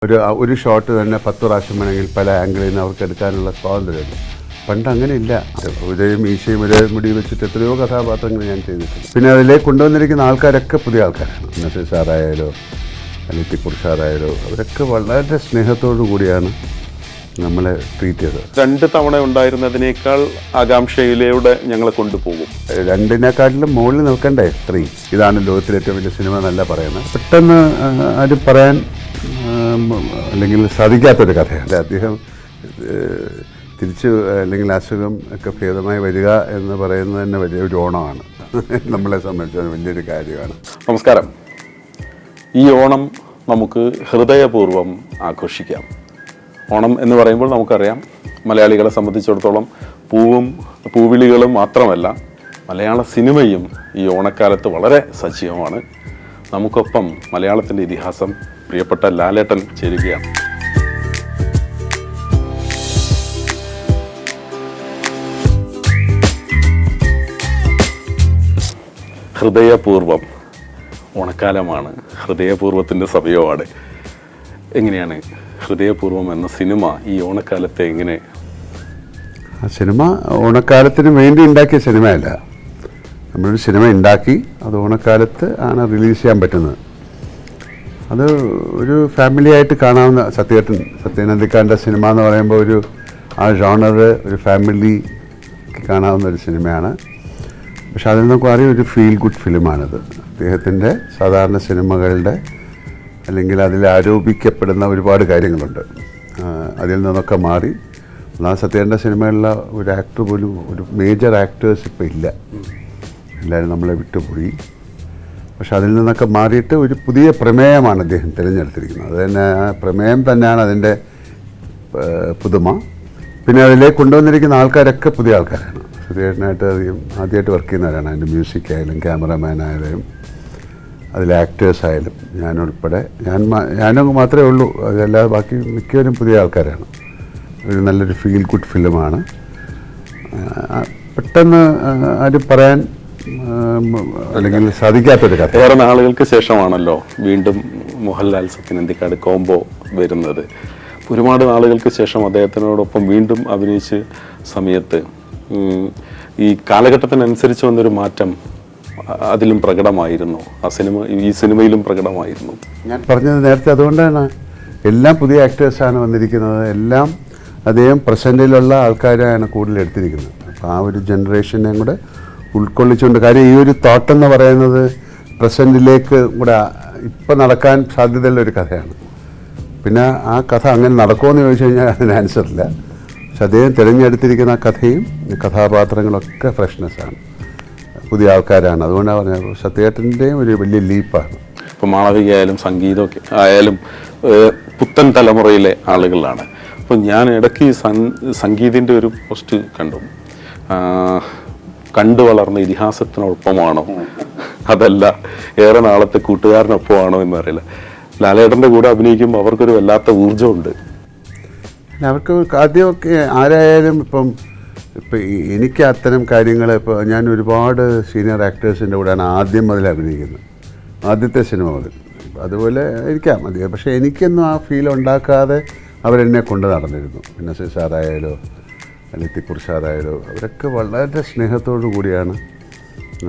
ഒരു ഷോട്ട് തന്നെ 10 പ്രാവശ്യം വേണമെങ്കിൽ പല ആംഗിളിൽ നിന്ന് അവർക്ക് എടുക്കാനുള്ള സ്വാതന്ത്ര്യമുണ്ട്. പണ്ട് അങ്ങനെയില്ല. ഉദയം ഈശയും ഒരേ മുടി വെച്ചിട്ട് എത്രയോ കഥാപാത്രങ്ങൾ ഞാൻ ചെയ്തിട്ടുണ്ട്. പിന്നെ അതിലേക്ക് കൊണ്ടുവന്നിരിക്കുന്ന ആൾക്കാരൊക്കെ പുതിയ ആൾക്കാരാണ്. നസീർ സാറായാലോ അലിത്തിപ്പൂർ സാറായാലോ അവരൊക്കെ വളരെ സ്നേഹത്തോടു കൂടിയാണ് നമ്മളെ ട്രീറ്റ് ചെയ്തത്. 2 തവണ ഉണ്ടായിരുന്നതിനേക്കാൾ ആകാംക്ഷയിലൂടെ ഞങ്ങളെ കൊണ്ടുപോകും. 2-നേക്കാട്ടിലും മുകളിൽ നിൽക്കണ്ടേ 3. ഇതാണ് ലോകത്തിലെ ഏറ്റവും വലിയ സിനിമ എന്നല്ല പറയുന്നത്. പെട്ടെന്ന് ആരും പറയാൻ അല്ലെങ്കിൽ സാധിക്കാത്തൊരു കഥയാണ്. അദ്ദേഹം തിരിച്ച് അല്ലെങ്കിൽ അസുഖം ഒക്കെ ഭേദമായി വരിക എന്ന് പറയുന്നത് തന്നെ വലിയൊരു ഓണമാണ്. നമ്മളെ സംബന്ധിച്ച് വലിയൊരു കാര്യമാണ്. നമസ്കാരം. ഈ ഓണം നമുക്ക് ഹൃദയപൂർവ്വം ആഘോഷിക്കാം. ഓണം എന്ന് പറയുമ്പോൾ നമുക്കറിയാം, മലയാളികളെ സംബന്ധിച്ചിടത്തോളം പൂവിളികളും മാത്രമല്ല, മലയാള സിനിമയും ഈ ഓണക്കാലത്ത് വളരെ സജീവമാണ്. നമുക്കൊപ്പം മലയാളത്തിൻ്റെ ഇതിഹാസം പ്രിയപ്പെട്ട ലാലേട്ടൻ ചേരുകയാണ്. ഹൃദയപൂർവ്വം ഓണക്കാലമാണ്, ഹൃദയപൂർവ്വത്തിൻ്റെ സമയമാണ്. എങ്ങനെയാണ് ഹൃദയപൂർവ്വം എന്ന സിനിമ ഈ ഓണക്കാലത്തെ എങ്ങനെ? ആ സിനിമ ഓണക്കാലത്തിന് വേണ്ടി ഉണ്ടാക്കിയ സിനിമയല്ല. നമ്മളൊരു സിനിമ ഉണ്ടാക്കി അത് ഓണക്കാലത്ത് ആണ് റിലീസ് ചെയ്യാൻ പറ്റുന്നത്. അത് ഒരു ഫാമിലി ആയിട്ട് കാണാവുന്ന സത്യനന്ദിക്കാരൻ്റെ സിനിമ എന്ന് പറയുമ്പോൾ ആ ജോണർ ഒരു ഫാമിലി കാണാവുന്ന ഒരു സിനിമയാണ്. പക്ഷെ അതിൽ നിന്നൊക്കെ അറിയാം, ഒരു ഫീൽ ഗുഡ് ഫിലിമാണിത്. അദ്ദേഹത്തിൻ്റെ സാധാരണ സിനിമകളുടെ അല്ലെങ്കിൽ അതിൽ ആരോപിക്കപ്പെടുന്ന ഒരുപാട് കാര്യങ്ങളുണ്ട്. അതിൽ നിന്നൊക്കെ മാറി സത്യേൻ്റെ സിനിമയിലുള്ള ഒരു ആക്ടർ പോലും, ഒരു മേജർ ആക്ടേഴ്സ് ഇപ്പോൾ ഇല്ല. എല്ലാവരും നമ്മളെ വിട്ടുപോയി. പക്ഷെ അതിൽ നിന്നൊക്കെ മാറിയിട്ട് ഒരു പുതിയ പ്രമേയമാണ് അദ്ദേഹം തിരഞ്ഞെടുത്തിരിക്കുന്നത്. അത് തന്നെ, ആ പ്രമേയം തന്നെയാണ് അതിൻ്റെ പുതുമ. പിന്നെ അതിലേക്ക് കൊണ്ടുവന്നിരിക്കുന്ന ആൾക്കാരൊക്കെ പുതിയ ആൾക്കാരാണ്. സത്യേട്ടനായിട്ട് ആദ്യമായിട്ട് വർക്ക് ചെയ്യുന്നവരാണ്. അതിൻ്റെ മ്യൂസിക് ആയാലും ക്യാമറമാൻ ആയാലും അതിലെ ആക്ടേഴ്സ് ആയാലും ഞാനുൾപ്പെടെ. ഞാനും മാത്രമേ ഉള്ളൂ, അതല്ലാതെ ബാക്കി മിക്കവരും പുതിയ ആൾക്കാരാണ്. ഒരു നല്ലൊരു ഫീൽ ഗുഡ് ഫിലിമാണ്. പെട്ടെന്ന് ആരും പറയാൻ അല്ലെങ്കിൽ സാധിക്കാത്തൊരു കഥ. ഏറെ നാളുകൾക്ക് ശേഷമാണല്ലോ വീണ്ടും മോഹൻലാൽ സത്യനന്ദിക്കാട് കോംബോ വരുന്നത്. ഒരുപാട് നാളുകൾക്ക് ശേഷം അദ്ദേഹത്തിനോടൊപ്പം വീണ്ടും അഭിനയിച്ച സമയത്ത് ഈ കാലഘട്ടത്തിനനുസരിച്ച് വന്നൊരു മാറ്റം അതിലും പ്രകടമായിരുന്നു. ഈ സിനിമയിലും പ്രകടമായിരുന്നു. ഞാൻ പറഞ്ഞത് നേരത്തെ അതുകൊണ്ടാണ്. എല്ലാം പുതിയ ആക്ടേഴ്സാണ് വന്നിരിക്കുന്നത്. എല്ലാം അദ്ദേഹം പ്രസൻറ്റിലുള്ള ആൾക്കാരാണ് കൂടുതൽ എടുത്തിരിക്കുന്നത്. അപ്പോൾ ആ ഒരു ജനറേഷനെ കൂടെ ഉൾക്കൊള്ളിച്ചുകൊണ്ട്, കാര്യം ഈ ഒരു തോട്ടെന്ന് പറയുന്നത് പ്രസൻറ്റിലേക്ക് കൂടെ ഇപ്പം നടക്കാൻ സാധ്യതയുള്ളൊരു കഥയാണ്. പിന്നെ ആ കഥ അങ്ങനെ നടക്കുമെന്ന് ചോദിച്ചു കഴിഞ്ഞാൽ അതിന് ആൻസറില്ല. പക്ഷെ അദ്ദേഹം തിരഞ്ഞെടുത്തിരിക്കുന്ന കഥയും കഥാപാത്രങ്ങളൊക്കെ ഫ്രഷ്നെസ്സാണ്, പുതിയ ആൾക്കാരാണ്. അതുകൊണ്ടാണ് പറഞ്ഞത് സത്യേട്ടൻ്റെയും ഒരു വലിയ ലീപ്പാണ്. ഇപ്പം മാളവിക ആയാലും സംഗീതമൊക്കെ ആയാലും പുത്തൻ തലമുറയിലെ ആളുകളാണ്. അപ്പം ഞാൻ ഇടയ്ക്ക് സംഗീതിൻ്റെ ഒരു പോസ്റ്റ് കണ്ടു വളർന്ന ഇതിഹാസത്തിനൊപ്പമാണോ അതല്ല ഏറെ നാളത്തെ കൂട്ടുകാരനൊപ്പമാണോ എന്നറിയില്ല. ലാലേട്ടൻ്റെ കൂടെ അഭിനയിക്കുമ്പോൾ അവർക്കൊരു വല്ലാത്ത ഊർജ്ജമുണ്ട്. അവർക്ക് ആദ്യമൊക്കെ ആരായാലും ഇപ്പം എനിക്ക് അത്തരം കാര്യങ്ങൾ, ഇപ്പോൾ ഞാൻ ഒരുപാട് സീനിയർ ആക്ടേഴ്സിൻ്റെ കൂടെയാണ് ആദ്യം മുതൽ അഭിനയിക്കുന്നത്, ആദ്യത്തെ സിനിമ മുതൽ. അതുപോലെ ഇരിക്കാം മതി. പക്ഷേ എനിക്കൊന്നും ആ ഫീൽ ഉണ്ടാക്കാതെ അവരെന്നെ കൊണ്ട് നടന്നിരുന്നു. പിന്നെ നസീർ സാറായാലോ അലിത്തിപ്പൂർ സാറായാലോ അവരൊക്കെ വളരെ സ്നേഹത്തോടു കൂടിയാണ്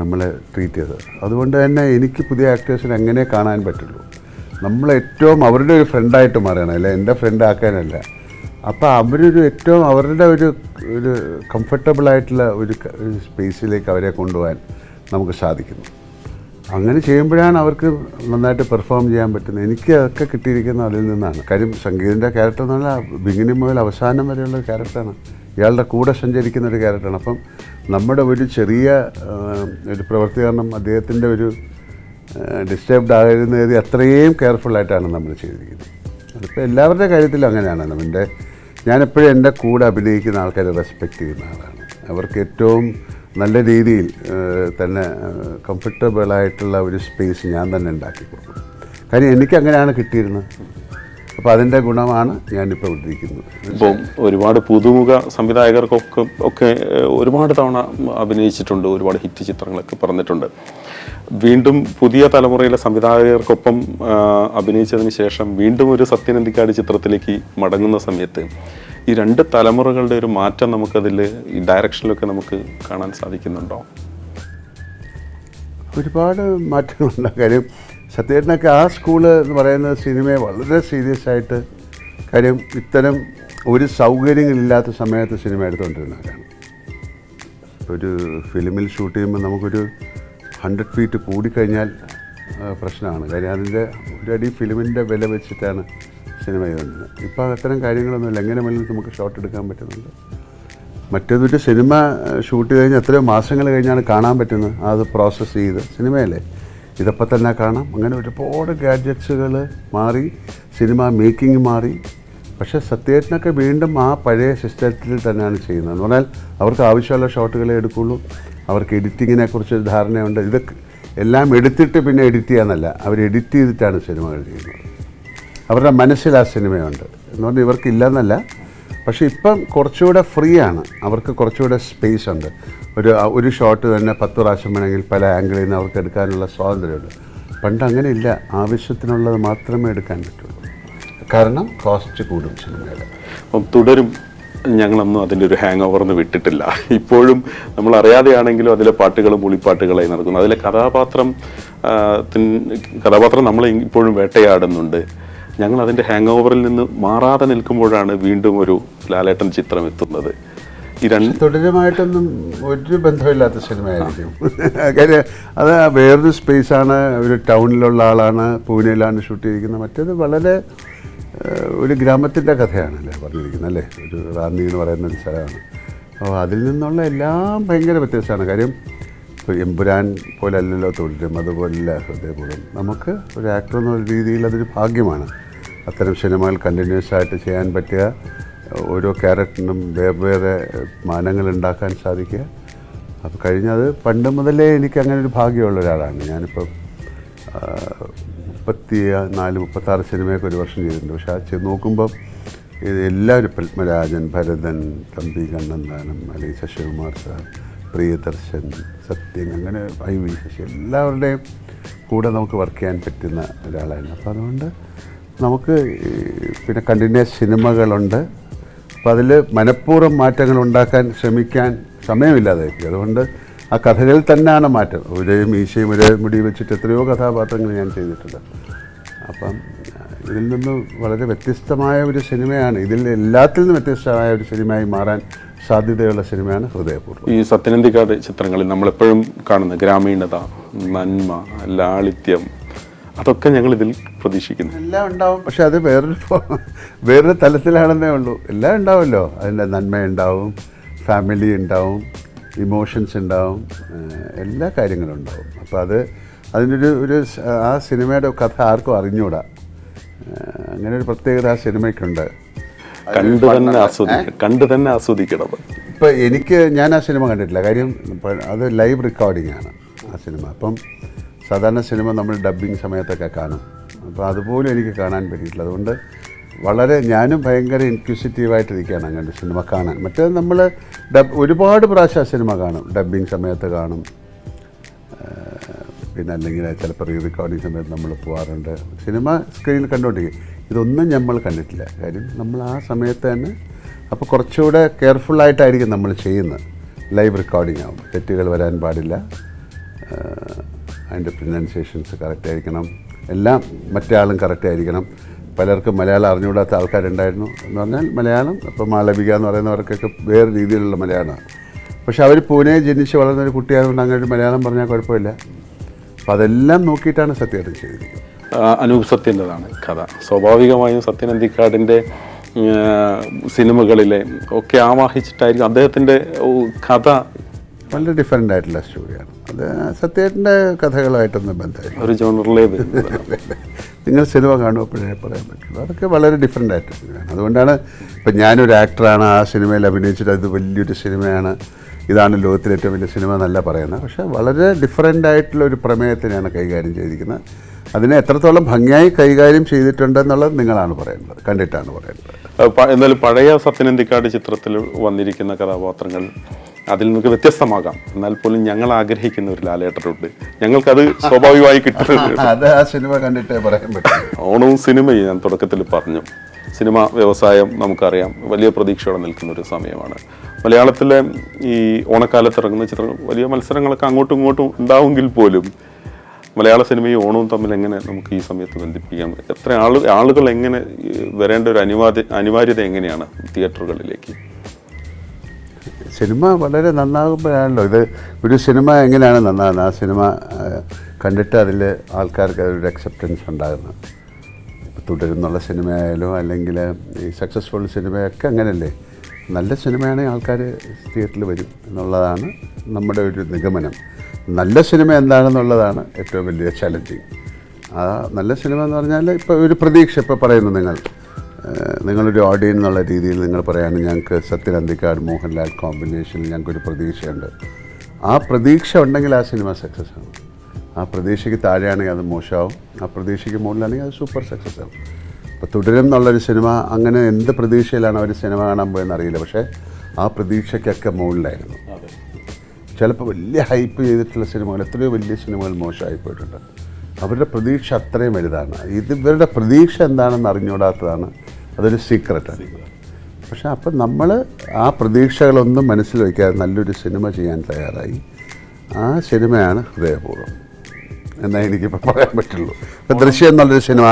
നമ്മളെ ട്രീറ്റ് ചെയ്തത്. അതുകൊണ്ട് തന്നെ എനിക്ക് പുതിയ ആക്ടേഴ്സിനെ അങ്ങനെ കാണാൻ പറ്റുള്ളൂ. നമ്മളേറ്റവും അവരുടെ ഒരു ഫ്രണ്ടായിട്ട് മാറണം, അല്ല എൻ്റെ ഫ്രണ്ട് ആക്കാനല്ല. അപ്പോൾ അവരൊരു ഏറ്റവും അവരുടെ ഒരു കംഫർട്ടബിളായിട്ടുള്ള ഒരു സ്പേസിലേക്ക് അവരെ കൊണ്ടുപോകാൻ നമുക്ക് സാധിക്കുന്നു. അങ്ങനെ ചെയ്യുമ്പോഴാണ് അവർക്ക് നന്നായിട്ട് പെർഫോം ചെയ്യാൻ പറ്റുന്നത്. എനിക്ക് അതൊക്കെ കിട്ടിയിരിക്കുന്നത് അതിൽ നിന്നാണ്. കാര്യം സംഗീതിൻ്റെ ക്യാരക്ടർ എന്ന് പറഞ്ഞാൽ ബിഗിനിങ് മുതൽ അവസാനം വരെയുള്ള ഒരു ക്യാരക്ടറാണ്. ഇയാളുടെ കൂടെ സഞ്ചരിക്കുന്ന ഒരു ക്യാരക്ടറാണ്. അപ്പം നമ്മുടെ ഒരു ചെറിയ ഒരു പ്രവൃത്തി കാരണം അദ്ദേഹത്തിൻ്റെ ഒരു ഡിസ്റ്റർബ്ഡ് ആകുന്നത് അത്രയും കെയർഫുള്ളായിട്ടാണ് നമ്മൾ ചെയ്തിരിക്കുന്നത്. അതിപ്പോൾ എല്ലാവരുടെ കാര്യത്തിലും അങ്ങനെയാണ്. ഞാനെപ്പോഴും എൻ്റെ കൂടെ അഭിനയിക്കുന്ന ആൾക്കാരെ റെസ്പെക്റ്റ് ചെയ്യുന്ന ആളാണ്. അവർക്ക് ഏറ്റവും നല്ല രീതിയിൽ തന്നെ കംഫർട്ടബിളായിട്ടുള്ള ഒരു സ്പേസ് ഞാൻ തന്നെ ഉണ്ടാക്കി കൊടുക്കും. കാര്യം എനിക്കങ്ങനെയാണ് കിട്ടിയിരുന്നത്. അപ്പോൾ അതിൻ്റെ ഗുണമാണ് ഞാനിപ്പോൾ ഉദ്ദേശിക്കുന്നത്. ഇപ്പോൾ ഒരുപാട് പുതുമുഖ സംവിധായകർക്കൊക്കെ ഒരുപാട് തവണ അഭിനയിച്ചിട്ടുണ്ട്, ഒരുപാട് ഹിറ്റ് ചിത്രങ്ങളൊക്കെ പറഞ്ഞിട്ടുണ്ട്. വീണ്ടും പുതിയ തലമുറയിലെ സംവിധായകർക്കൊപ്പം അഭിനയിച്ചതിന് ശേഷം വീണ്ടും ഒരു സത്യൻ അന്തിക്കാട് ചിത്രത്തിലേക്ക് മടങ്ങുന്ന സമയത്ത് ഈ രണ്ട് തലമുറകളുടെ ഒരു മാറ്റം നമുക്കതിൽ ഈ ഡയറക്ഷനിലൊക്കെ നമുക്ക് കാണാൻ സാധിക്കുന്നുണ്ടോ? ഒരുപാട് മാറ്റങ്ങളുണ്ട്. കാര്യം സത്യേട്ടനൊക്കെ ആ സ്കൂള് എന്ന് പറയുന്ന സിനിമയെ വളരെ സീരിയസ് ആയിട്ട്, കാര്യം ഇത്തരം ഒരു സൗകര്യങ്ങളില്ലാത്ത സമയത്ത് സിനിമ എടുത്തുകൊണ്ടിരുന്നവരാണ്. ഒരു ഫിലിമിൽ ഷൂട്ട് ചെയ്യുമ്പോൾ നമുക്കൊരു 100 ഫീറ്റ് കൂടിക്കഴിഞ്ഞാൽ പ്രശ്നമാണ്. കാര്യം അതിൻ്റെ ഒരടി ഫിലിമിൻ്റെ വില വെച്ചിട്ടാണ് സിനിമ ചെയ്തുകൊണ്ടിരുന്നത്. ഇപ്പോൾ അത്തരം കാര്യങ്ങളൊന്നുമില്ല. എങ്ങനെ വേണമെങ്കിലും നമുക്ക് ഷോട്ട് എടുക്കാൻ പറ്റുന്നുണ്ട്. മറ്റേതൊരു സിനിമ ഷൂട്ട് കഴിഞ്ഞ് എത്രയോ മാസങ്ങൾ കഴിഞ്ഞാണ് കാണാൻ പറ്റുന്നത്. അത് പ്രോസസ്സ് ചെയ്ത് സിനിമയല്ലേ, ഇതപ്പം തന്നെ കാണാം. അങ്ങനെ ഒരുപാട് ഗാഡ്ജറ്റ്സുകൾ മാറി, സിനിമ മേക്കിംഗ് മാറി. പക്ഷേ സത്യേട്ടനൊക്കെ വീണ്ടും ആ പഴയ സിസ്റ്റത്തിൽ തന്നെയാണ് ചെയ്യുന്നത്. എന്ന് പറഞ്ഞാൽ അവർക്ക് ആവശ്യമുള്ള ഷോട്ടുകളെ എടുക്കുള്ളൂ. അവർക്ക് എഡിറ്റിങ്ങിനെ കുറിച്ചൊരു ധാരണയുണ്ട്. ഇത് എല്ലാം എടുത്തിട്ട് പിന്നെ എഡിറ്റ് ചെയ്യാന്നല്ല, അവർ എഡിറ്റ് ചെയ്തിട്ടാണ് സിനിമകൾ ചെയ്യുന്നത്. അവരുടെ മനസ്സിൽ ആ സിനിമയുണ്ട് എന്ന് പറഞ്ഞാൽ ഇവർക്കില്ലെന്നല്ല. പക്ഷേ ഇപ്പം കുറച്ചുകൂടെ ഫ്രീ ആണ്, അവർക്ക് കുറച്ചുകൂടെ സ്പേസ് ഉണ്ട്. ഒരു ഷോട്ട് തന്നെ 10 പ്രാവശ്യം വേണമെങ്കിൽ പല ആംഗിളിൽ നിന്ന് അവർക്ക് എടുക്കാനുള്ള സ്വാതന്ത്ര്യമുണ്ട്. പണ്ട് അങ്ങനെയില്ല, ആവശ്യത്തിനുള്ളത് മാത്രമേ എടുക്കാൻ പറ്റുള്ളൂ. കാരണം കോസ്റ്റ് കൂടും സിനിമയിൽ. അപ്പം തുടരും ഞങ്ങളൊന്നും അതിൻ്റെ ഒരു ഹാങ് ഓവർന്ന് വിട്ടിട്ടില്ല. ഇപ്പോഴും നമ്മൾ അറിയാതെയാണെങ്കിലും അതിലെ പാട്ടുകൾ മൂളിപ്പാട്ടുകളായി നടക്കുന്നു. അതിലെ കഥാപാത്രം നമ്മൾ ഇപ്പോഴും വേട്ടയാടുന്നുണ്ട്. ഞങ്ങൾ അതിൻ്റെ ഹാങ് ഓവറിൽ നിന്ന് മാറാതെ നിൽക്കുമ്പോഴാണ് വീണ്ടും ഒരു ലാലേട്ടൻ ചിത്രം എത്തുന്നത്. ഈ തുടരുമായിട്ടൊന്നും ഒരു ബന്ധമില്ലാത്ത സിനിമയായിരിക്കും. കാര്യം അത് വേറൊരു സ്പേസാണ്. ഒരു ടൗണിലുള്ള ആളാണ്, പൂനെയിലാണ് ഷൂട്ട് ചെയ്തിരിക്കുന്നത്. മറ്റേത് വളരെ ഒരു ഗ്രാമത്തിൻ്റെ കഥയാണല്ലേ പറഞ്ഞിരിക്കുന്നത്, അല്ലേ? ഒരു റാന്നി എന്ന് പറയുന്ന ഒരു സ്ഥലമാണ്. അപ്പോൾ അതിൽ നിന്നുള്ള എല്ലാം ഭയങ്കര വ്യത്യാസമാണ്. കാര്യം ഇപ്പോൾ എമ്പുരാൻ പോലെ അല്ലല്ലോ തുടരും, അതുപോലെയല്ല ഹൃദയപൂർവ്വം. നമുക്ക് ഒരു ആക്ടർ എന്നുള്ള രീതിയിൽ അതൊരു ഭാഗ്യമാണ്. അത്തരം സിനിമകൾ കണ്ടിന്യൂസ് ആയിട്ട് ചെയ്യാൻ പറ്റുക, ഓരോ ക്യാരക്ടറിനും വേറെ മാനങ്ങൾ ഉണ്ടാക്കാൻ സാധിക്കുക. അപ്പോൾ കഴിഞ്ഞത് പണ്ട് മുതലേ എനിക്ക് അങ്ങനെ ഒരു ഭാഗ്യമുള്ള ഒരാളാണ്. ഞാനിപ്പോൾ 34-36 സിനിമയൊക്കെ ഒരു വർഷം ചെയ്തിട്ടുണ്ട്. പക്ഷേ അത് നോക്കുമ്പോൾ എല്ലാവരും പത്മരാജൻ, ഭരതൻ, തമ്പി കണ്ണന്താനം, അല്ലെങ്കിൽ ശശികുമാർ സാർ, പ്രിയദർശൻ, സത്യൻ, അങ്ങനെ IV ശശി, എല്ലാവരുടെയും കൂടെ നമുക്ക് വർക്ക് ചെയ്യാൻ പറ്റുന്ന ഒരാളായിരുന്നു. അപ്പോൾ അതുകൊണ്ട് നമുക്ക് പിന്നെ കണ്ടിന്യൂസ് സിനിമകളുണ്ട്. അപ്പോൾ അതിൽ മനഃപൂർവ്വം മാറ്റങ്ങൾ ഉണ്ടാക്കാൻ ശ്രമിക്കാൻ സമയമില്ലാതായിരിക്കും. അതുകൊണ്ട് ആ കഥകളിൽ തന്നെയാണ് മാറ്റം. ഒരേ മീശയും ഒരേ മുടി വെച്ചിട്ട് എത്രയോ കഥാപാത്രങ്ങൾ ഞാൻ ചെയ്തിട്ടുണ്ട്. അപ്പം ഇതിൽ നിന്ന് വളരെ വ്യത്യസ്തമായ ഒരു സിനിമയാണ്, ഇതിൽ എല്ലാത്തിൽ നിന്നും വ്യത്യസ്തമായ ഒരു സിനിമയായി മാറാൻ സാധ്യതയുള്ള സിനിമയാണ് ഹൃദയപൂർവ്വം. ഈ സത്യൻ അന്തിക്കാട് ചിത്രങ്ങളിൽ നമ്മളെപ്പോഴും കാണുന്ന ഗ്രാമീണത, നന്മ, ലാളിത്യം, അതൊക്കെ ഞങ്ങൾ ഇതിൽ പ്രതീക്ഷിക്കുന്നു. എല്ലാം ഉണ്ടാവും. പക്ഷെ അത് വേറൊരു തലത്തിലാണെന്നേ ഉള്ളൂ. എല്ലാം ഉണ്ടാവുമല്ലോ. അതിൻ്റെ നന്മയുണ്ടാവും, ഫാമിലി ഉണ്ടാവും, ഇമോഷൻസ് ഉണ്ടാവും, എല്ലാ കാര്യങ്ങളും ഉണ്ടാവും. അപ്പോൾ അതിനൊരു ആ സിനിമയുടെ കഥ ആർക്കും അറിഞ്ഞുകൂടാ. അങ്ങനെ ഒരു പ്രത്യേകത ആ സിനിമയ്ക്കുണ്ട്. കണ്ടു തന്നെ ആസ്വദിക്കണം. ഇപ്പം ഞാൻ ആ സിനിമ കണ്ടിട്ടില്ല. കാര്യം അത് ലൈവ് റെക്കോർഡിംഗ് ആണ് ആ സിനിമ. അപ്പം സാധാരണ സിനിമ നമ്മൾ ഡബ്ബിങ് സമയത്തൊക്കെ കാണും. അപ്പോൾ അതുപോലും എനിക്ക് കാണാൻ പറ്റിയിട്ടില്ല. അതുകൊണ്ട് ഞാനും ഭയങ്കര ഇൻക്വിസിറ്റീവായിട്ടിരിക്കുകയാണ് അങ്ങനെ സിനിമ കാണാൻ. മറ്റേത് നമ്മൾ ഒരുപാട് പ്രാവശ്യം ആ സിനിമ കാണും. ഡബ്ബിങ് സമയത്ത് കാണും, പിന്നെ അല്ലെങ്കിൽ ചിലപ്പോൾ റെക്കോർഡിങ് സമയത്ത് നമ്മൾ പോകാറുണ്ട്. സിനിമ സ്ക്രീനിൽ കണ്ടുകൊണ്ടിരിക്കും. ഇതൊന്നും നമ്മൾ കണ്ടിട്ടില്ല. കാര്യം നമ്മൾ ആ സമയത്ത് തന്നെ അപ്പോൾ കുറച്ചുകൂടെ കെയർഫുള്ളായിട്ടായിരിക്കും നമ്മൾ ചെയ്യുന്നത്. ലൈവ് റെക്കോർഡിംഗ് ആകും, തെറ്റുകൾ വരാൻ പാടില്ല, അതിൻ്റെ പ്രൊനൗൺസിയേഷൻസ് കറക്റ്റായിരിക്കണം, എല്ലാം മറ്റേ ആളും കറക്റ്റായിരിക്കണം. പലർക്കും മലയാളം അറിഞ്ഞുകൂടാത്ത ആൾക്കാരുണ്ടായിരുന്നു. എന്ന് പറഞ്ഞാൽ മലയാളം ഇപ്പോൾ മാളവിക എന്ന് പറയുന്നവർക്കൊക്കെ വേറെ രീതിയിലുള്ള മലയാളമാണ്. പക്ഷെ അവർ പൂനെ ജനിച്ച് വളർന്നൊരു കുട്ടിയായതുകൊണ്ട് അങ്ങനെ ഒരു മലയാളം പറഞ്ഞാൽ കുഴപ്പമില്ല. അപ്പോൾ അതെല്ലാം നോക്കിയിട്ടാണ് സത്യേട്ടൻ ചെയ്തിരിക്കുന്നത്. അനൂപ് സത്യൻ്റെതാണ് കഥ. സ്വാഭാവികമായും സത്യൻ അന്തിക്കാടിൻ്റെ സിനിമകളിലെ ഒക്കെ ആവാഹിച്ചിട്ടായിരിക്കും അദ്ദേഹത്തിൻ്റെ കഥ. വളരെ ഡിഫറെൻ്റ് ആയിട്ടുള്ള സ്റ്റോറിയാണ് അത്. സത്യേട്ടൻ്റെ കഥകളുമായിട്ടൊന്നും ബന്ധമില്ല. ഒരു ജോണറിലേ നിങ്ങൾ സിനിമ കാണുമ്പോഴേ പറയാൻ പറ്റുള്ളൂ. അതൊക്കെ വളരെ ഡിഫറെൻ്റ് ആയിട്ട് സിനിമയാണ്. അതുകൊണ്ടാണ് ഇപ്പം ഞാനൊരു ആക്ടറാണ്, ആ സിനിമയിൽ അഭിനയിച്ചിട്ട് അത് വലിയൊരു സിനിമയാണ്, ഇതാണ് ലോകത്തിലെ ഏറ്റവും വലിയ സിനിമ എന്നല്ല പറയുന്നത്. പക്ഷേ വളരെ ഡിഫറെൻ്റ് ആയിട്ടുള്ള ഒരു പ്രമേയത്തിനെയാണ് കൈകാര്യം ചെയ്തിരിക്കുന്നത്. അതിനെ എത്രത്തോളം ഭംഗിയായി കൈകാര്യം ചെയ്തിട്ടുണ്ടെന്നുള്ളത് നിങ്ങളാണ് പറയേണ്ടത്, കണ്ടിട്ടാണ് പറയേണ്ടത്. എന്നാലും പഴയ സത്യനന്ദിക്കാട് ചിത്രത്തിൽ വന്നിരിക്കുന്ന കഥാപാത്രങ്ങൾ അതിൽ നിന്നൊക്കെ വ്യത്യസ്തമാകാം, എന്നാൽ പോലും ഞങ്ങൾ ആഗ്രഹിക്കുന്ന ഒരു ലാലേട്ടനുണ്ട്, ഞങ്ങൾക്കത് സ്വാഭാവികമായി കിട്ടുന്നത്. അത് ആ സിനിമ കണ്ടിട്ടേ പറയാൻ പറ്റും. ഓണവും സിനിമയും ഞാൻ തുടക്കത്തിൽ പറഞ്ഞു, സിനിമ വ്യവസായം നമുക്കറിയാം വലിയ പ്രതീക്ഷയോടെ നിൽക്കുന്ന ഒരു സമയമാണ്. മലയാളത്തിലെ ഈ ഓണക്കാലത്ത് ഇറങ്ങുന്ന ചിത്രങ്ങൾ വലിയ മത്സരങ്ങളൊക്കെ അങ്ങോട്ടും ഇങ്ങോട്ടും ഉണ്ടാവുമെങ്കിൽ പോലും മലയാള സിനിമയും ഓണവും തമ്മിൽ എങ്ങനെ നമുക്ക് ഈ സമയത്ത് ബന്ധിപ്പിക്കാം? എത്ര ആളുകൾ എങ്ങനെ വരേണ്ട ഒരു അനിവാര്യത എങ്ങനെയാണ് തിയേറ്ററുകളിലേക്ക്? സിനിമ വളരെ നന്നാകുമ്പോഴാണല്ലോ ഇത്. ഒരു സിനിമ എങ്ങനെയാണ് നന്നാകുന്നത്? ആ സിനിമ കണ്ടിട്ട് അതിൽ ആൾക്കാർക്ക് അതൊരു അക്സെപ്റ്റൻസ് ഉണ്ടാകുന്നത്. തുടരുന്നുള്ള സിനിമയായാലും അല്ലെങ്കിൽ ഈ സക്സസ്ഫുൾ സിനിമയൊക്കെ അങ്ങനെയല്ലേ. നല്ല സിനിമയാണെങ്കിൽ ആൾക്കാർ തിയേറ്ററിൽ വരും എന്നുള്ളതാണ് നമ്മുടെ ഒരു നിഗമനം. നല്ല സിനിമ എന്താണെന്നുള്ളതാണ് ഏറ്റവും വലിയ ചലഞ്ചിങ്. ആ നല്ല സിനിമ എന്ന് പറഞ്ഞാൽ ഇപ്പോൾ ഒരു പ്രതീക്ഷ, ഇപ്പോൾ പറയുന്നു നിങ്ങളൊരു ഓഡിയൻസ് എന്നുള്ള രീതിയിൽ നിങ്ങൾ പറയുകയാണ് ഞങ്ങൾക്ക് സത്യനന്ദിക്കാട് മോഹൻലാൽ കോമ്പിനേഷനിൽ ഞങ്ങൾക്കൊരു പ്രതീക്ഷയുണ്ട്. ആ പ്രതീക്ഷ ഉണ്ടെങ്കിൽ ആ സിനിമ സക്സസ് ആണ്. ആ പ്രതീക്ഷയ്ക്ക് താഴെയാണെങ്കിൽ അത് മോശമാവും, ആ പ്രതീക്ഷയ്ക്ക് മുകളിലാണെങ്കിൽ അത് സൂപ്പർ സക്സസ് ആവും. ഇപ്പോൾ തുടരും എന്നുള്ളൊരു സിനിമ അങ്ങനെ എന്ത് പ്രതീക്ഷയിലാണ് അവർ സിനിമ കാണാൻ പോയെന്ന് അറിയില്ല, പക്ഷേ ആ പ്രതീക്ഷയ്ക്കൊക്കെ മുകളിലായിരുന്നു. ചിലപ്പോൾ വലിയ ഹൈപ്പ് ചെയ്തിട്ടുള്ള സിനിമകൾ, എത്രയോ വലിയ സിനിമകൾ മോശമായി പോയിട്ടുണ്ട്. അവരുടെ പ്രതീക്ഷ അത്രയും വലുതാണ്. ഇവരുടെ പ്രതീക്ഷ എന്താണെന്ന് അറിഞ്ഞുകൂടാത്തതാണ്, അതൊരു സീക്രട്ടാണ്. പക്ഷേ അപ്പം നമ്മൾ ആ പ്രതീക്ഷകളൊന്നും മനസ്സിൽ വയ്ക്കാതെ നല്ലൊരു സിനിമ ചെയ്യാൻ തയ്യാറായി. ആ സിനിമയാണ് ഹൃദയപൂർവ്വം എന്നാ എനിക്കിപ്പോൾ പറയാൻ പറ്റുള്ളൂ. ഇപ്പം ദൃശ്യം എന്നുള്ളൊരു സിനിമ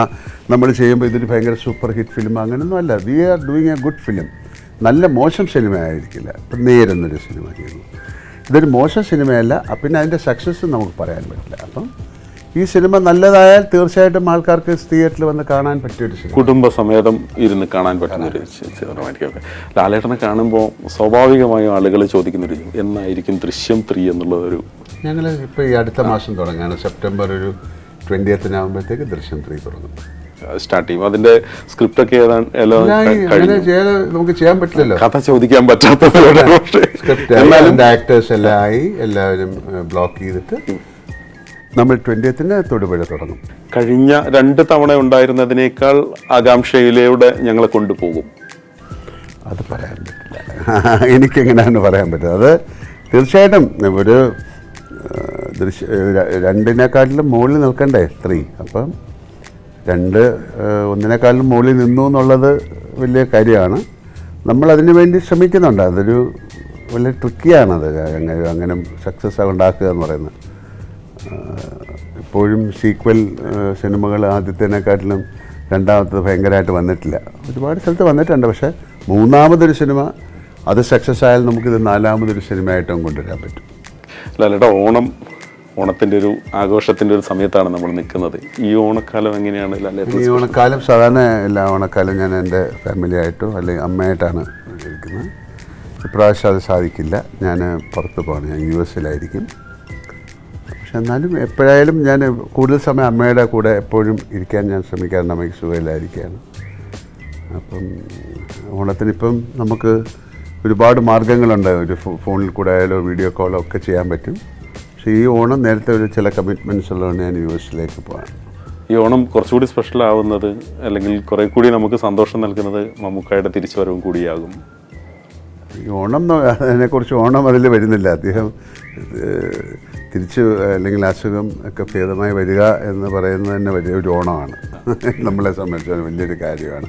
നമ്മൾ ചെയ്യുമ്പോൾ ഇതൊരു ഭയങ്കര സൂപ്പർ ഹിറ്റ് ഫിലിം അങ്ങനെയൊന്നും അല്ല. We are doing a good film. നല്ല മോശം സിനിമ ആയിരിക്കില്ല. ഇപ്പം നേരെന്നൊരു സിനിമ ചെയ്യുന്നു, ഇതൊരു മോശം സിനിമയല്ല. പിന്നെ അതിൻ്റെ സക്സസ് നമുക്ക് പറയാൻ പറ്റില്ല. അപ്പം ഈ സിനിമ നല്ലതായാൽ തീർച്ചയായിട്ടും ആൾക്കാർക്ക് തിയേറ്ററിൽ വന്ന് കാണാൻ പറ്റിയൊരു സിനിമ, കുടുംബസമേതം ഇരുന്ന് കാണാൻ പറ്റുന്നൊരു ചിത്രമായിരിക്കും. ലാലേട്ടനെ കാണുമ്പോൾ സ്വാഭാവികമായും ആളുകൾ ചോദിക്കുന്നൊരു എന്നായിരിക്കും ദൃശ്യം 3 എന്നുള്ളതൊരു. ഞങ്ങൾ ഇപ്പോൾ ഈ അടുത്ത മാസം തുടങ്ങുകയാണ്. സെപ്റ്റംബർ ഒരു 20th ദൃശ്യം 3 തുടങ്ങും, സ്റ്റാർട്ട് ചെയ്യും. അതിന്റെ സ്ക്രിപ്റ്റ് ഒക്കെ നമുക്ക് ചെയ്യാൻ പറ്റില്ലല്ലോ, കഥ ചോദിക്കാൻ പറ്റാത്ത ആക്ടേഴ്സ് എല്ലാം ആയി, എല്ലാവരും ബ്ലോക്ക് ചെയ്തിട്ട് നമ്മൾ 20th തൊടുപുഴ തുടങ്ങും. കഴിഞ്ഞ 2 തവണ ഉണ്ടായിരുന്നതിനേക്കാൾ ആകാംക്ഷയിലൂടെ ഞങ്ങളെ കൊണ്ടുപോകും. അത് പറയാൻ പറ്റില്ല, എനിക്കെങ്ങനെയാണ് പറയാൻ പറ്റുന്നത്. അത് തീർച്ചയായിട്ടും ഒരു 2 മുകളിൽ നിൽക്കണ്ടേ 3. അപ്പം 1 മുകളിൽ നിന്നു എന്നുള്ളത് വലിയ കാര്യമാണ്. നമ്മളതിനു വേണ്ടി ശ്രമിക്കുന്നുണ്ട്. അതൊരു വലിയ ട്രിക്കിയാണത്, അങ്ങനെ സക്സസ് ഉണ്ടാക്കുക എന്ന് പറയുന്നത്. ഇപ്പോഴും സീക്വൽ സിനിമകൾ ആദ്യത്തേനെക്കാട്ടിലും രണ്ടാമത്തത് ഭയങ്കരമായിട്ട് വന്നിട്ടില്ല. ഒരുപാട് സ്ഥലത്ത് വന്നിട്ടുണ്ട്, പക്ഷേ 3ാമതൊരു സിനിമ അത് സക്സസ് ആയാൽ നമുക്കിത് 4ാമതൊരു സിനിമയായിട്ടും കൊണ്ടുവരാൻ പറ്റും. ലാലേട്ടാ, ഓണത്തിൻ്റെ ഒരു ആഘോഷത്തിൻ്റെ ഒരു സമയത്താണ് നമ്മൾ നിൽക്കുന്നത്. ഈ ഓണക്കാലം എങ്ങനെയാണ് ലാലേട്ടൻ? ഈ ഓണക്കാലം സാധാരണ എല്ലാ ഓണക്കാലം ഞാൻ എൻ്റെ ഫാമിലിയായിട്ടോ അല്ലെങ്കിൽ അമ്മയായിട്ടാണ് ഇരിക്കുന്നത്. ഇപ്രാവശ്യം അത് സാധിക്കില്ല, ഞാൻ പുറത്ത് പോകണം, ഞാൻ US-ലായിരിക്കും. പക്ഷെ എന്നാലും എപ്പോഴായാലും ഞാൻ കൂടുതൽ സമയം അമ്മയുടെ കൂടെ എപ്പോഴും ഇരിക്കാൻ ഞാൻ ശ്രമിക്കാറുണ്ട്. അമ്മയ്ക്ക് സുഖമില്ലായിരിക്കുകയാണ്. അപ്പം ഓണത്തിനിപ്പം നമുക്ക് ഒരുപാട് മാർഗ്ഗങ്ങളുണ്ട്. ഒരു ഫോണിൽ കൂടെ ആയാലോ വീഡിയോ കോളോ ഒക്കെ ചെയ്യാൻ പറ്റും. പക്ഷേ ഈ ഓണം നേരത്തെ ഒരു ചില കമ്മിറ്റ്മെൻറ്റ്സ് ഉള്ളതുകൊണ്ട് ഞാൻ US-ലേക്ക് പോകാൻ. ഈ ഓണം കുറച്ചുകൂടി സ്പെഷ്യൽ ആവുന്നത് അല്ലെങ്കിൽ കുറേ കൂടി നമുക്ക് സന്തോഷം നൽകുന്നത് മമ്മൂക്കായുടെ തിരിച്ചുവരവും കൂടിയാകും. ഈ ഓണം അതിനെക്കുറിച്ച് ഓണം അതിൽ വരുന്നില്ല. അദ്ദേഹം തിരിച്ച് അല്ലെങ്കിൽ അസുഖം ഒക്കെ ഭേദമായി വരിക എന്ന് പറയുന്നത് തന്നെ വലിയൊരു ഓണമാണ്. നമ്മളെ സംബന്ധിച്ച് വലിയൊരു കാര്യമാണ്.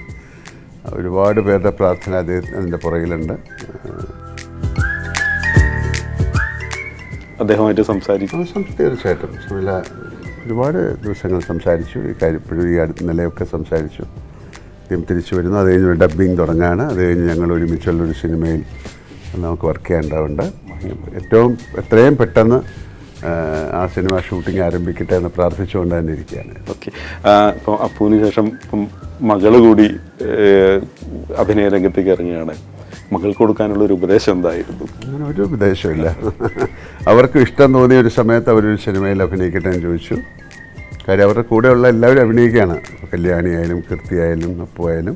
ഒരുപാട് പേരുടെ പ്രാർത്ഥന അതിൻ്റെ പുറകിലുണ്ട്. അദ്ദേഹമായിട്ട് സംസാരിക്കും. തീർച്ചയായിട്ടും ഒരുപാട് ദിവസങ്ങൾ സംസാരിച്ചു. ഈ കാര്യം ഇപ്പോഴും ഈ അടുത്ത നിലയൊക്കെ സംസാരിച്ചു. അദ്ദേഹം തിരിച്ചു വരുന്നു. അത് കഴിഞ്ഞ് ഡബ്ബിങ് തുടങ്ങുകയാണ്. അത് കഴിഞ്ഞ് ഞങ്ങൾ ഒരുമിച്ചുള്ളൊരു സിനിമയിൽ നമുക്ക് വർക്ക് ചെയ്യേണ്ടതുണ്ട്. എത്രയും പെട്ടെന്ന് ആ സിനിമ ഷൂട്ടിംഗ് ആരംഭിക്കട്ടെ എന്ന് പ്രാർത്ഥിച്ചുകൊണ്ട് തന്നെ ഇരിക്കുകയാണ്. ഓക്കെ, ഇപ്പോൾ അപ്പുവിന് ശേഷം ഇപ്പം മകൾ കൂടി അഭിനയ രംഗത്തേക്ക് ഇറങ്ങുകയാണ്. മകൾക്ക് കൊടുക്കാനുള്ളൊരു ഉപദേശം എന്തായിരുന്നു? അങ്ങനെ ഒരു ഉപദേശമില്ല. അവർക്ക് ഇഷ്ടം തോന്നിയ ഒരു സമയത്ത് അവരൊരു സിനിമയിൽ അഭിനയിക്കട്ടെ എന്ന് ചോദിച്ചു. കാര്യം അവരുടെ കൂടെയുള്ള എല്ലാവരും അഭിനയിക്കുകയാണ്. കല്യാണിയായാലും കീർത്തിയായാലും അപ്പുവായാലും.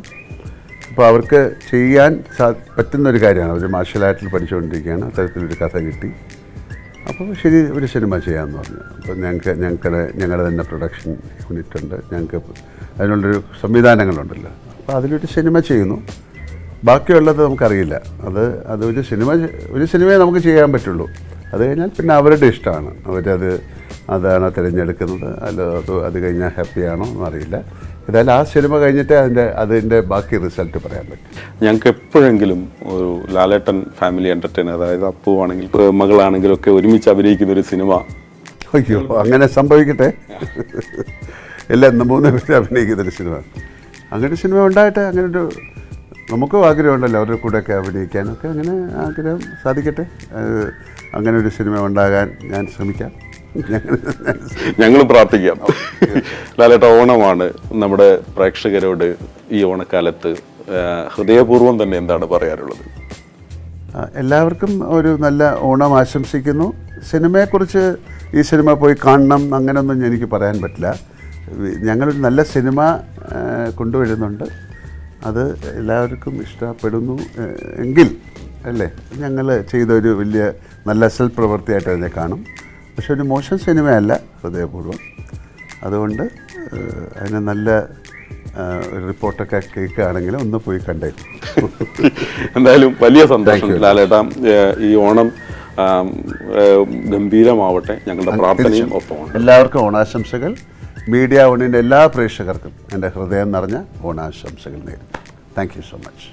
അപ്പോൾ അവർക്ക് ചെയ്യാൻ പറ്റുന്നൊരു കാര്യമാണ്. അവർ മാർഷൽ ആർട്ടിൽ പഠിച്ചുകൊണ്ടിരിക്കുകയാണ്. അത്തരത്തിലൊരു കഥ കിട്ടി. അപ്പോൾ ശരി ഒരു സിനിമ ചെയ്യാമെന്ന് പറഞ്ഞു. അപ്പോൾ ഞങ്ങളുടെ തന്നെ പ്രൊഡക്ഷൻ യൂണിറ്റ് ഉണ്ട്, ഞങ്ങൾക്ക് അതിനുള്ളൊരു സംവിധാനങ്ങളുണ്ടല്ലോ. അപ്പോൾ അതിലൊരു സിനിമ ചെയ്യുന്നു, ബാക്കിയുള്ളത് നമുക്കറിയില്ല. അത് ഒരു സിനിമയെ നമുക്ക് ചെയ്യാൻ പറ്റുള്ളൂ. അത് കഴിഞ്ഞാൽ പിന്നെ അവരുടെ ഇഷ്ടമാണ്, അതാണ് തിരഞ്ഞെടുക്കുന്നത്. അത് കഴിഞ്ഞാൽ ഹാപ്പിയാണോ എന്നറിയില്ല. ഏതായാലും ആ സിനിമ കഴിഞ്ഞിട്ട് അതിൻ്റെ ബാക്കി റിസൾട്ട് പറയാൻ പറ്റും. ഞങ്ങൾക്ക് എപ്പോഴെങ്കിലും ഒരു ലാലേട്ടൻ ഫാമിലി എൻ്റർടൈനർ, അതായത് അപ്പു ആണെങ്കിൽ മകളാണെങ്കിലും ഒക്കെ ഒരുമിച്ച് അഭിനയിക്കുന്ന ഒരു സിനിമ. അയ്യോ, അങ്ങനെ സംഭവിക്കട്ടെ. എല്ലാം 3 പേര് അഭിനയിക്കുന്നൊരു സിനിമ, അങ്ങനെ സിനിമ ഉണ്ടായിട്ട് അങ്ങനൊരു നമുക്കും ആഗ്രഹമുണ്ടല്ലോ അവരുടെ കൂടെയൊക്കെ അഭിനയിക്കാനൊക്കെ. അങ്ങനെ ആഗ്രഹം സാധിക്കട്ടെ. അങ്ങനെ ഒരു സിനിമ ഉണ്ടാകാൻ ഞാൻ ശ്രമിക്കാം. ഞങ്ങൾ പ്രാർത്ഥിക്കാം. ലാലേട്ട, ഓണമാണ്. നമ്മുടെ പ്രേക്ഷകരോട് ഈ ഓണക്കാലത്ത് ഹൃദയപൂർവ്വം തന്നെ എന്താണ് പറയാറുള്ളത്? എല്ലാവർക്കും ഒരു നല്ല ഓണം ആശംസിക്കുന്നു. സിനിമയെക്കുറിച്ച് ഈ സിനിമ പോയി കാണണം അങ്ങനെയൊന്നും എനിക്ക് പറയാൻ പറ്റില്ല. ഞങ്ങളൊരു നല്ല സിനിമ കൊണ്ടുവരുന്നുണ്ട്, അത് എല്ലാവർക്കും ഇഷ്ടപ്പെടുന്നു എങ്കിൽ അല്ലേ ഞങ്ങൾ ചെയ്തൊരു വലിയ നല്ല സൽപ്രവൃത്തിയായിട്ട് അതിനെ കാണും. പക്ഷെ ഒരു മോശം സിനിമയല്ല ഹൃദയപൂർവ്വം. അതുകൊണ്ട് അതിന് നല്ല റിപ്പോർട്ടൊക്കെ കേൾക്കുകയാണെങ്കിൽ ഒന്ന് പോയി കണ്ടേക്കും. എന്തായാലും വലിയ സന്തോഷം ലാലേട്ട. ഈ ഓണം ഗംഭീരമാവട്ടെ, ഞങ്ങളുടെ പ്രാർത്ഥനയും ഒപ്പമാണ്. എല്ലാവർക്കും ഓണാശംസകൾ. മീഡിയ വണ്ണിൻ്റെ എല്ലാ പ്രേക്ഷകർക്കും എൻ്റെ ഹൃദയം നിറഞ്ഞ ഓണാശംസകൾ നേരുന്നു. Thank you so much.